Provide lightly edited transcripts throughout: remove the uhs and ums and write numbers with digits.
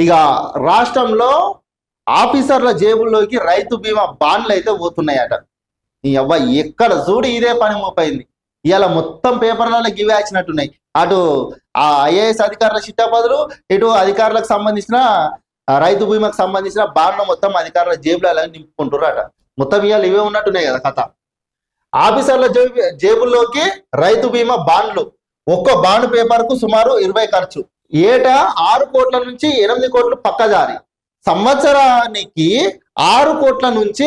ఇక రాష్ట్రంలో ఆఫీసర్ల జేబుల్లోకి రైతు బీమా బాండ్లు అయితే పోతున్నాయట. ఈ అవ్వ ఎక్కడ చూడు ఇదే పని మోపైంది. ఇవాళ మొత్తం పేపర్లలో గివే వచ్చినట్టున్నాయి. అటు ఆ ఐఏఎస్ అధికారుల చిట్టాపదులు, ఇటు అధికారులకు సంబంధించిన రైతు బీమాకు సంబంధించిన బాండ్లు మొత్తం అధికారుల జేబులలో నింపుకుంటున్నారట. మొత్తం ఇవాళ ఇవే ఉన్నట్టున్నాయి కదా కథ. ఆఫీసర్ల జేబుల్లోకి రైతు బీమా బాండ్లు, ఒక్క బాండ్ పేపర్ కు సుమారు 20 ఖర్చు. ఏటా 6 కోట్ల నుంచి 8 కోట్లు పక్కదారి. సంవత్సరానికి 6 కోట్ల నుంచి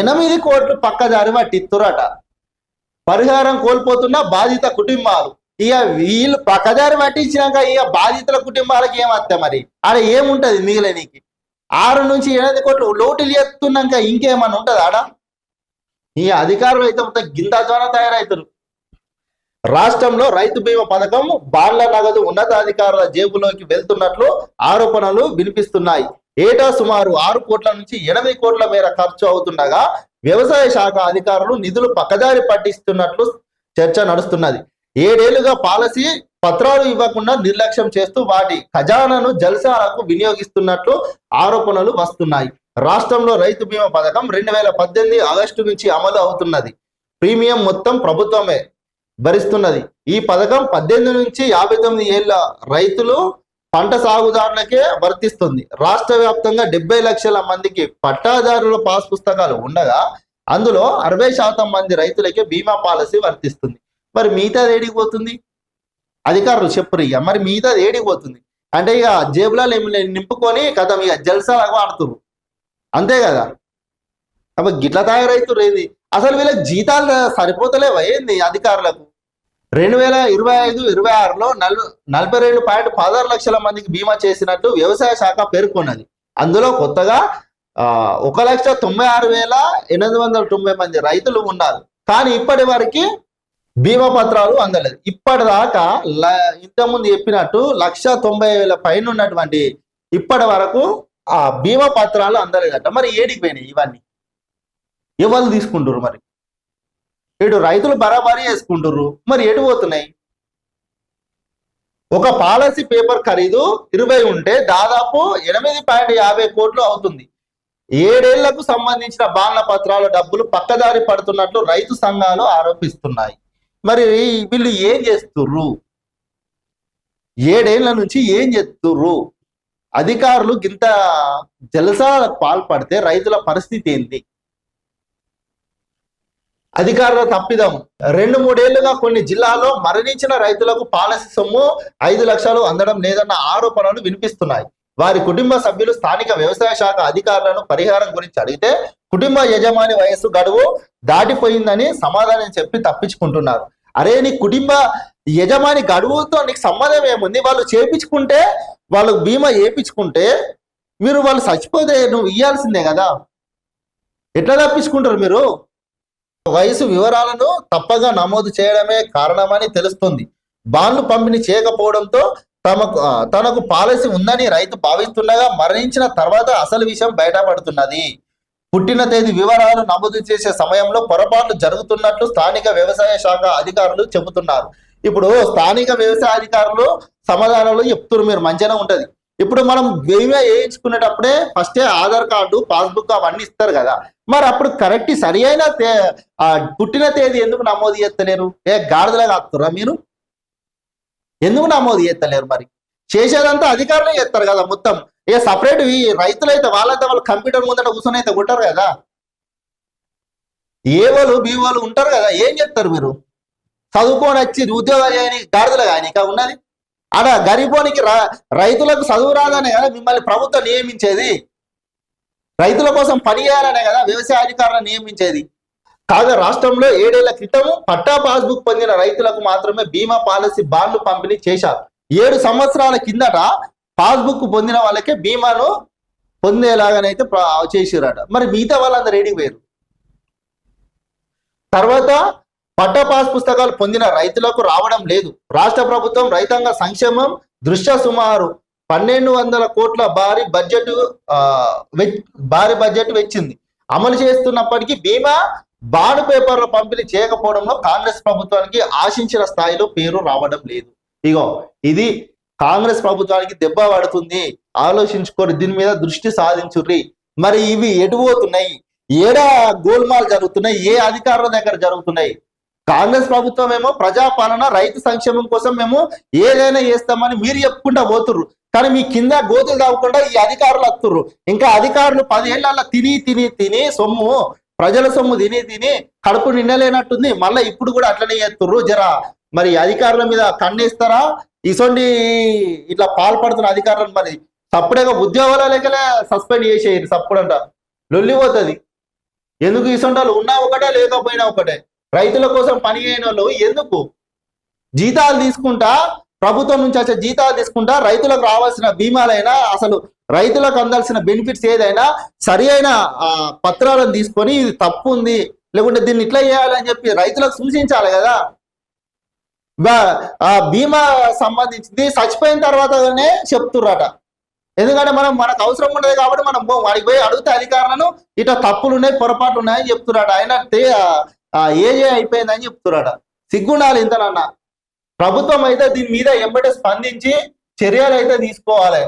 8 కోట్లు పక్కదారి పట్టిస్తురట. పరిహారం కోల్పోతున్న బాధిత కుటుంబాలు. ఇక వీళ్ళు పక్కదారి పట్టించినాక ఇక బాధితుల కుటుంబాలకు ఏమత్తా మరి? ఆడ ఏముంటది మిగిలినకి? 6 నుంచి 8 కోట్లు లోటులు ఎత్తున్నాక ఇంకేమన్నా ఉంటది ఆడ? ఈ అధికారులు అయితే మొత్తం గింత ద్వారా తయారవుతారు. రాష్ట్రంలో రైతు బీమా పథకం బాండ్ల నగదు ఉన్నతాధికారుల జేబులోకి వెళ్తున్నట్లు ఆరోపణలు వినిపిస్తున్నాయి. ఏటా సుమారు 6 కోట్ల నుంచి 8 కోట్ల మేర ఖర్చు అవుతుండగా వ్యవసాయ శాఖ అధికారులు నిధులు పక్కదారి పట్టిస్తున్నట్లు చర్చ నడుస్తున్నది. 7 ఏళ్లుగా పాలసీ పత్రాలు ఇవ్వకుండా నిర్లక్ష్యం చేస్తూ వాటి ఖజానాను జల్సాలకు వినియోగిస్తున్నట్లు ఆరోపణలు వస్తున్నాయి. రాష్ట్రంలో రైతు బీమా పథకం 2018 ఆగస్టు నుంచి అమలు అవుతున్నది. ప్రీమియం మొత్తం ప్రభుత్వమే భరిస్తున్నది. ఈ పథకం 18 నుంచి 59 ఏళ్ల రైతులు పంట సాగుదారులకే వర్తిస్తుంది. రాష్ట్ర వ్యాప్తంగా 70 లక్షల మందికి పట్టాదారుల పాస్ పుస్తకాలు ఉండగా అందులో 60% మంది రైతులకే బీమా పాలసీ వర్తిస్తుంది. మరి మిగతాది ఏడికి పోతుంది? అధికారులు చెప్పరు. ఇక మరి మిగతాది ఏడికి పోతుంది అంటే ఇక జేబులలో నింపుకొని కథ ఇక జల్సాలకు ఆడుతున్నారు అంతే కదా. అప్పుడు గిట్ల తయారైతురు ఏంది? అసలు వీళ్ళకి జీతాలు సరిపోతలేవా ఏంది అధికారులకు? 2025-26లో 42.16 లక్షల మందికి బీమా చేసినట్టు వ్యవసాయ శాఖ పేర్కొన్నది. అందులో కొత్తగా 1,96,890 మంది రైతులు ఉన్నారు. కానీ ఇప్పటి వరకు బీమా పత్రాలు అందలేదు. ఇప్పటిదాకా ఇంతకుముందు చెప్పినట్టు 1,90,000 పైన ఉన్నటువంటి ఇప్పటి వరకు ఆ బీమా పత్రాలు అందలేదట. మరి ఏడికి పోయినాయి ఇవన్నీ? ఎవరు తీసుకుంటారు మరి? ఇటు రైతులు బరాబరి వేసుకుంటారు, మరి ఎటు పోతున్నాయి? ఒక పాలసీ పేపర్ ఖరీదు 20 ఉంటే దాదాపు 8.50 కోట్లు అవుతుంది. 7 ఏళ్లకు సంబంధించిన బాండ్ల పత్రాల డబ్బులు పక్కదారి పడుతున్నట్లు రైతు సంఘాలు ఆరోపిస్తున్నాయి. మరి వీళ్ళు ఏం చేస్తుర్రు? 7 ఏళ్ల నుంచి ఏం చేస్తుర్రు? అధికారులు గింత జలసాలకు పాల్పడితే రైతుల పరిస్థితి ఏంటి? అధికారుల తప్పిదం. 2-3 ఏళ్లుగా కొన్ని జిల్లాల్లో మరణించిన రైతులకు పాలసీ సొమ్ము 5 లక్షలు అందడం లేదన్న ఆరోపణలు వినిపిస్తున్నాయి. వారి కుటుంబ సభ్యులు స్థానిక వ్యవసాయ శాఖ అధికారులను పరిహారం గురించి అడిగితే కుటుంబ యజమాని వయస్సు గడువు దాటిపోయిందని సమాధానం చెప్పి తప్పించుకుంటున్నారు. అరే నీ కుటుంబ యజమాని గడువుతో నీకు సంబంధం ఏముంది? వాళ్ళు చేపించుకుంటే, వాళ్ళు బీమా వేయించుకుంటే మీరు వాళ్ళు చచ్చిపోతే నువ్వు ఇవ్వాల్సిందే కదా. ఎట్లా తప్పించుకుంటారు మీరు? వయసు వివరాలను తప్పగా నమోదు చేయడమే కారణమని తెలుస్తుంది. బాండ్లు పంపిణీ చేయకపోవడంతో తనకు పాలసీ ఉందని రైతు భావిస్తుండగా మరణించిన తర్వాత అసలు విషయం బయటపడుతున్నది. పుట్టిన తేదీ వివరాలు నమోదు చేసే సమయంలో పొరపాట్లు జరుగుతున్నట్లు స్థానిక వ్యవసాయ శాఖ అధికారులు చెబుతున్నారు. ఇప్పుడు స్థానిక వ్యవసాయ అధికారులు సమాధానాలు చెప్తున్నారు, మీరు మంచిగా ఉంటది. ఇప్పుడు మనం బీమా వేయించుకునేటప్పుడే ఫస్టే ఆధార్ కార్డు, పాస్బుక్ అవన్నీ ఇస్తారు కదా. మరి అప్పుడు కరెక్ట్ సరి అయిన పుట్టిన తేదీ ఎందుకు నమోదు చేస్తలేరు? గాడిదలాగా ఆపుతురా మీరు? ఎందుకు నమోదు చేస్తలేరు? మరి చేసేదంతా అధికారులే చేస్తారు కదా మొత్తం. సపరేట్ రైతులైతే వాళ్ళైతే వాళ్ళు కంప్యూటర్ ముందట కూర్చొని అయితే ఉంటారు కదా. ఏవోలు బీవోలు ఉంటారు కదా. ఏం చెప్తారు మీరు? చదువుకొని వచ్చి ఉద్యోగాలు చేయని గాడిదలు కానీ ఇక ఉన్నది ఆడ గరీబోనికి. రైతులకు చదువు రాదనే కదా మిమ్మల్ని ప్రభుత్వం నియమించేది. రైతుల కోసం పని చేయాలనే కదా వ్యవసాయ అధికారులను నియమించేది. కాగా రాష్ట్రంలో 7 ఏళ్ల క్రితం పట్టా పాస్బుక్ పొందిన రైతులకు మాత్రమే బీమా పాలసీ బాండ్లు పంపిణీ చేశారు. 7 సంవత్సరాల కిందట పాస్బుక్ పొందిన వాళ్ళకే బీమాను పొందేలాగానైతే చేసిరట. మరి మిగతా వాళ్ళందరూ రెడీకి పోయారు. తర్వాత పట్టా పాస్ పుస్తకాలు పొందిన రైతులకు రావడం లేదు. రాష్ట్ర ప్రభుత్వం రైతాంగ సంక్షేమం దృష్ట్యా సుమారు 1,200 కోట్ల భారీ బడ్జెట్ వెచ్చింది. అమలు చేస్తున్నప్పటికీ బీమా బాండ్ పేపర్ల పంపిణీ చేయకపోవడంలో కాంగ్రెస్ ప్రభుత్వానికి ఆశించిన స్థాయిలో పేరు రావడం లేదు. ఇగో ఇది కాంగ్రెస్ ప్రభుత్వానికి దెబ్బ పడుతుంది, ఆలోచించుకొని దీని మీద దృష్టి సాధించుర్రి. మరి ఇవి ఎటు పోతున్నాయి, ఏడా గోల్మాల్ జరుగుతున్నాయి, ఏ అధికారుల దగ్గర జరుగుతున్నాయి? కాంగ్రెస్ ప్రభుత్వం ఏమో ప్రజాపాలన రైతు సంక్షేమం కోసం మేము ఏదైనా చేస్తామని మీరు చెప్పుకుంటా పోతుర్రు, కానీ మీ కింద గోతులు తాగకుండా ఈ అధికారులు వస్తుర్రు. ఇంకా అధికారులు 10 ఏళ్ళ తిని తిని తిని సొమ్ము, ప్రజల సొమ్ము తిని తిని కడుపు నిండలేనట్టుంది. మళ్ళీ ఇప్పుడు కూడా అట్లనే చేస్తుర్రు. జరా మరి అధికారుల మీద కన్నేస్తారా? ఇసొంటి ఇట్లా పాల్పడుతున్న అధికారులను మరి సప్పుడేగా ఉద్యోగాల లెక్కలే సస్పెండ్ చేసేయరు. సప్పుడంట లొల్లిపోతుంది. ఎందుకు ఇసొంటి వాళ్ళు ఉన్నా ఒకటే, లేకపోయినా ఒకటే. రైతుల కోసం పని అయిన వాళ్ళు ఎందుకు జీతాలు తీసుకుంటా, ప్రభుత్వం నుంచి వచ్చే జీతాలు తీసుకుంటా, రైతులకు రావాల్సిన బీమాలైనా, అసలు రైతులకు అందాల్సిన బెనిఫిట్స్ ఏదైనా సరి అయిన పత్రాలను తీసుకొని ఇది తప్పు ఉంది, లేకుంటే దీన్ని ఇట్లా చేయాలని చెప్పి రైతులకు సూచించాలి కదా. బీమా సంబంధించింది చచ్చిపోయిన తర్వాతనే చెప్తుర్రట. ఎందుకంటే మనకు అవసరం ఉండదు కాబట్టి మనం వాడికి పోయి అడిగితే అధికారులను ఇట్లా తప్పులు ఉన్నాయి, పొరపాట్లు ఉన్నాయని చెప్తురాట. ఆయన ఏజే అయిపోయిందని చెప్తురాట. సిగ్గుండాలి ఇంతనన్నా. ప్రభుత్వం అయితే దీని మీద ఎంబటే స్పందించి చర్యలు అయితే తీసుకోవాలి.